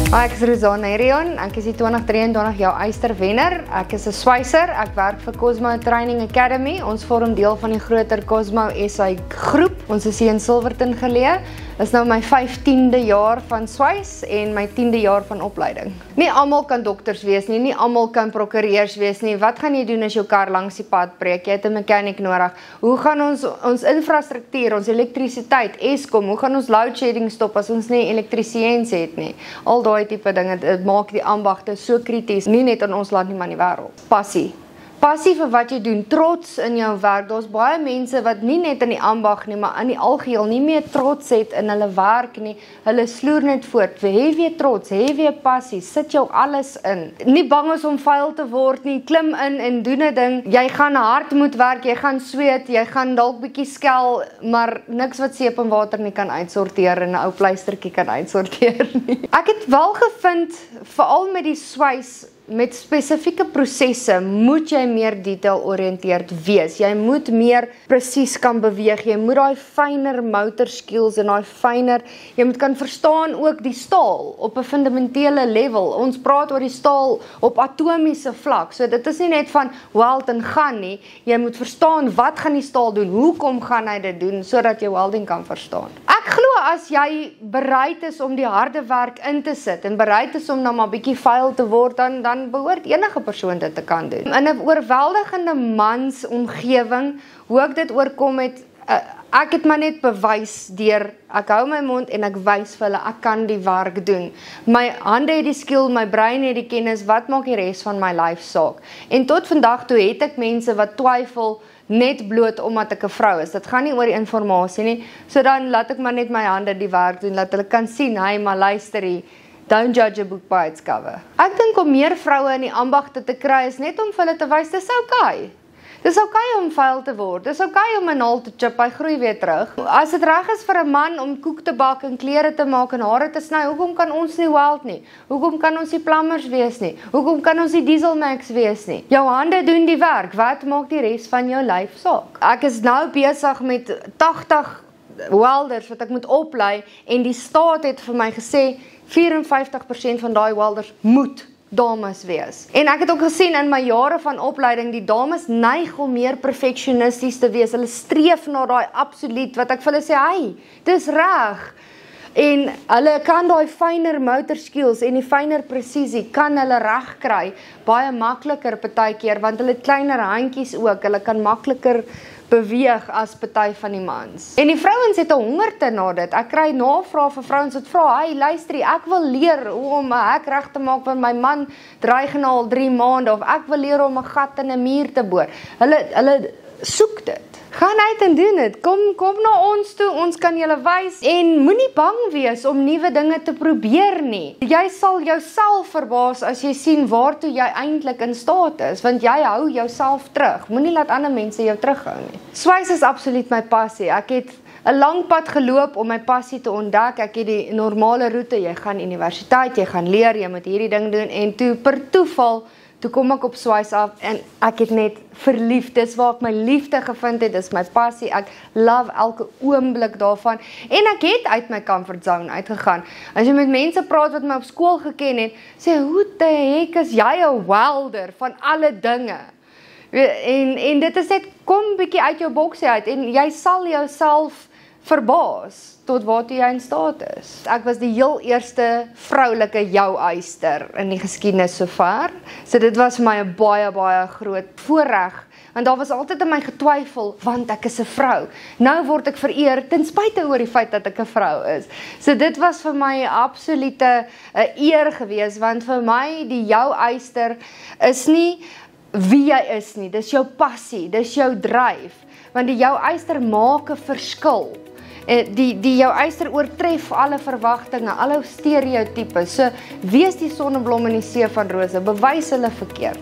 Ek is Rosanne Erion, ek is die 2023 jou Eyster-wenner. Ek is 'n swyser, ek werk vir Cosmo Training Academy. Ons vorm deel van die groter Cosmo SA groep. Ons is hier in Silverton geleë. Is nou my 15de jaar van swys en my 10de jaar van opleiding. Nie almal kan dokters wees nie, nie almal kan prokureurs wees nie. Wat gaan jy doen as jou kar langs die pad breek? Jy het 'n mechanic nodig. Hoe gaan ons infrastruktuur, ons elektrisiteit, Eskom, hoe gaan ons load shedding stop as ons nie elektriesiëns het nie? Al daai tipe dinge, dit maak die ambagte so krities, nie net in ons land nie, maar in die wêreld. Passie. Passie vir wat jy doen, trots in jou werk. Daar's baie mense wat nie net in die ambag nie, maar in die algeheel nie meer trots het in hulle werk nie. Hulle sloer net voort. Hê weer trots, hê weer passie, sit jou alles in. Nie bang is om vuil te word nie, klim in en doen 'n ding. Jy gaan hard moet werk, jy gaan sweet, jy gaan dalk bietjie skel, maar niks wat seep en water nie kan uitsorteer en 'n ou pleistertjie kan uitsorteer nie. Ek het wel gevind, veral met die swys, met spesifieke prosesse moet jy meer detail-oriënteerd wees. Jy moet meer presies kan beweeg. Jy moet daai fynere motor skills en daai fynere, jy moet kan verstaan ook die staal op 'n fundamentele level. Ons praat oor die staal op atomiese vlak. So dit is nie net van weld en gaan nie. Jy moet verstaan wat gaan die staal doen, hoekom gaan hy dit doen sodat jy welding kan verstaan. Ek glo as jy bereid is om die harde werk in te sit en bereid is om nou maar bietjie vuil te word, dan behoort enige persoon dit te kan doen. In 'n oorweldigende mans omgewing, hoe ek dit oorkom het, ek het maar net bewys deur, ek hou my mond en ek wys vir hulle, ek kan die werk doen. My hande het die skill, my brein het die kennis, wat maak die res van my lyf saak? En tot vandag toe het ek mense wat twyfel, net bloot omdat ek 'n vrou is. Dit gaan nie oor die inligting nie. So dan laat ek maar net my hande die werk doen, laat hulle kan sien, hy, maar luister hier, don't judge a book by its cover. Ek dink om meer vroue in die ambagte te kry is net om vir hulle te wys, dis okay. Dis okay om vuil te word, dis okay om 'n naal te chip, hy groei weer terug. As dit reg is vir 'n man om koek te bak en klere te maak en hare te sny, hoekom kan ons nie weld nie? Hoekom kan ons nie plumbers wees nie? Hoekom kan ons nie dieselmax wees nie? Jou hande doen die werk, wat maak die res van jou lyf saak? Ek is nou besig met 80 welders wat ek moet oplei en die staat het vir my gesê 54% van daai welders moet dames wees. En ek het ook gesien in my jare van opleiding, die dames neig om meer perfeksionisties te wees. Hulle streef na daai absoluut, wat ek vir hulle sê, hey, dis reg. En hulle kan daai fynere motor skills en die fynere presisie kan hulle reg kry, baie makliker partykeer, want hulle het kleiner handjies ook, hulle kan makliker beweeg as party van die mans. En die vrouens het 'n hongerte na dit. Ek kry navrae vir vrouens wat vra, hey, luister, ek wil leer hoe om 'n hek reg te maak want my man dreig nou al 3 maande, of ek wil leer om 'n gat in 'n muur te boor. Hulle soek dit. Gaan uit en doen dit. Kom na ons toe, ons kan julle wys en moenie bang wees om nuwe dinge te probeer nie. Jy sal jouself verbaas as jy sien waartoe jy eintlik in staat is, want jy hou jouself terug. Moenie laat ander mense jou terughou nie. Swys is absoluut my passie. Ek het 'n lang pad geloop om my passie te ontdek. Ek het die normale roete, jy gaan universiteit, jy gaan leer, jy moet hierdie ding doen en toe per toeval toe kom ek op swys af en ek het net verlief. Dis waar ek my liefde gevind het, dis my passie. Ek love elke oomblik daarvan. En ek het uit my comfort zone uitgegaan. As jy met mense praat wat my op skool geken het, sê, hoe te hek is jy 'n welder van alle dinge? En dit is net, kom bietjie uit jou boksie uit en jy sal jouself verbaas tot waartoe jy in staat is. Ek was die heel eerste vroulike jou Eyster in die geskiedenis sover. So dit was vir my 'n baie groot voorreg, want daar was altyd in my getwyfel, want ek is 'n vrou. Nou word ek vereer ten spyte oor die feit dat ek 'n vrou is. So dit was vir my 'n absolute eer gewees, want vir my die jou Eyster is nie wie jy is nie, dis jou passie, dis jou dryf, want die jou Eyster maak 'n verskil. Die jou Eyster oortref alle verwagtinge, alle stereotypes. So wees die sonneblom in die see van rose, bewys hulle verkeerd.